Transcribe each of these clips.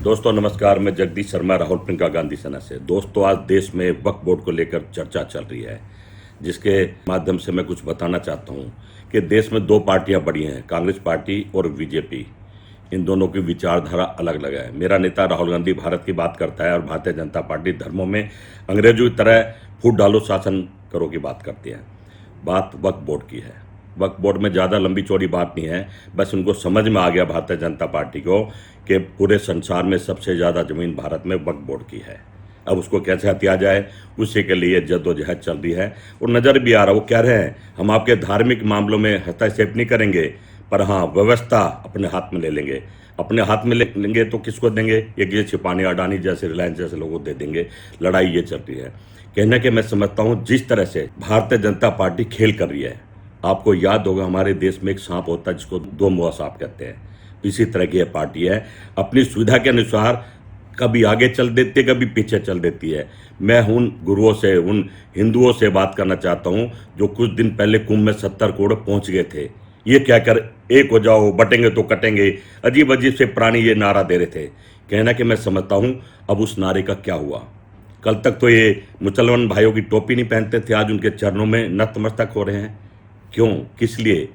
दोस्तों नमस्कार, मैं जगदीश शर्मा, राहुल प्रियंका गांधी सेना से। दोस्तों, आज देश में वक्फ बोर्ड को लेकर चर्चा चल रही है, जिसके माध्यम से मैं कुछ बताना चाहता हूं कि देश में दो पार्टियां बड़ी हैं, कांग्रेस पार्टी और बीजेपी। इन दोनों की विचारधारा अलग अलग है। मेरा नेता राहुल गांधी भारत की बात करता है और भारतीय जनता पार्टी धर्मों में अंग्रेजों की तरह फूट डालो शासन करो की बात करती है। बात वक्फ बोर्ड की है। वक्फ बोर्ड में ज़्यादा लंबी चौड़ी बात नहीं है, बस उनको समझ में आ गया भारतीय जनता पार्टी को कि पूरे संसार में सबसे ज़्यादा ज़मीन भारत में वक्फ बोर्ड की है। अब उसको कैसे हथिया जाए, उसी के लिए जद्दोजहद चल रही है और नज़र भी आ रहा है। वो कह रहे हैं हम आपके धार्मिक मामलों में हस्तक्षेप नहीं करेंगे, पर हाँ व्यवस्था अपने हाथ में ले लेंगे। अपने हाथ में ले लेंगे तो किसको देंगे? एक ये छिपानी अडानी जैसे, रिलायंस जैसे लोगों को दे देंगे। लड़ाई ये चल रही है। कहने के मैं समझता हूँ जिस तरह से भारतीय जनता पार्टी खेल कर रही है। आपको याद होगा हमारे देश में एक सांप होता है जिसको दो मुआ सांप कहते हैं। इसी तरह की यह पार्टी है, अपनी सुविधा के अनुसार कभी आगे चल देती है, कभी पीछे चल देती है। मैं उन गुरुओं से, उन हिंदुओं से बात करना चाहता हूं जो कुछ दिन पहले कुंभ में 70 करोड़ पहुंच गए थे। ये कहकर एक हो जाओ, बटेंगे तो कटेंगे, अजीब अजीब से प्राणी ये नारा दे रहे थे। कहना कि मैं समझता हूं अब उस नारे का क्या हुआ। कल तक तो ये मुसलमान भाइयों की टोपी नहीं पहनते थे, आज उनके चरणों में नतमस्तक हो रहे हैं। क्यों? किस लिए?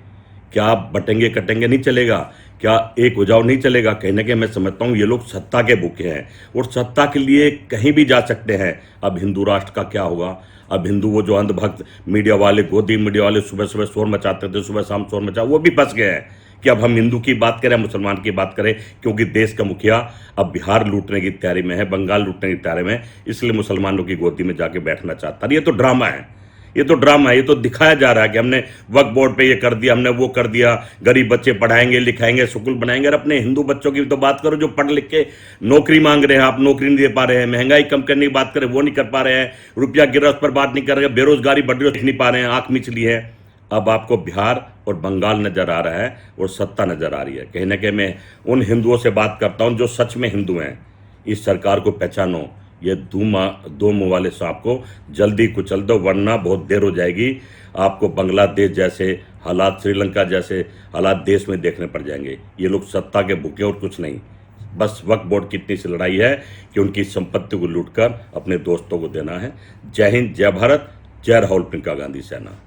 क्या आप बटेंगे कटेंगे नहीं चलेगा? क्या एक हो जाओ नहीं चलेगा? कहने के मैं समझता हूँ ये लोग सत्ता के भूखे हैं और सत्ता के लिए कहीं भी जा सकते हैं। अब हिंदू राष्ट्र का क्या होगा? अब हिंदू वो जो अंधभक्त मीडिया वाले, गोदी मीडिया वाले सुबह सुबह शोर मचाते थे, सुबह शाम शोर मचा, वो भी फंस गए हैं कि अब हम हिंदू की बात करें, मुसलमान की बात करें, क्योंकि देश का मुखिया अब बिहार लूटने की तैयारी में है, बंगाल लूटने की तैयारी में, इसलिए मुसलमानों की गोदी में जाके बैठना चाहता है। ये तो ड्रामा है, ये तो ड्रामा है। ये तो दिखाया जा रहा है कि हमने वक्फ बोर्ड पे ये कर दिया, हमने वो कर दिया, गरीब बच्चे पढ़ाएंगे लिखाएंगे, स्कूल बनाएंगे। और अपने हिंदू बच्चों की तो बात करो जो पढ़ लिख के नौकरी मांग रहे हैं, आप नौकरी नहीं दे पा रहे हैं। महंगाई कम करने की बात करें, वो नहीं कर पा रहे हैं। रुपया गिरा उस पर बात नहीं कर रहे हैं। बेरोजगारी बढ़ रही है, दिख नहीं पा रहे हैं, आंख मिचली है। अब आपको बिहार और बंगाल नजर आ रहा है और सत्ता नजर आ रही है। कहने के मैं उन हिंदुओं से बात करता हूं जो सच में हिंदू हैं। इस सरकार को पहचानो, ये दो मुंह वाले सांप को जल्दी कुचल दो, वरना बहुत देर हो जाएगी। आपको बांग्लादेश जैसे हालात, श्रीलंका जैसे हालात देश में देखने पड़ जाएंगे। ये लोग सत्ता के भूखे और कुछ नहीं। बस वक्फ बोर्ड की इतनी सी लड़ाई है कि उनकी संपत्ति को लूटकर अपने दोस्तों को देना है। जय हिंद, जय भारत, जय राहुल प्रियंका गांधी सेना।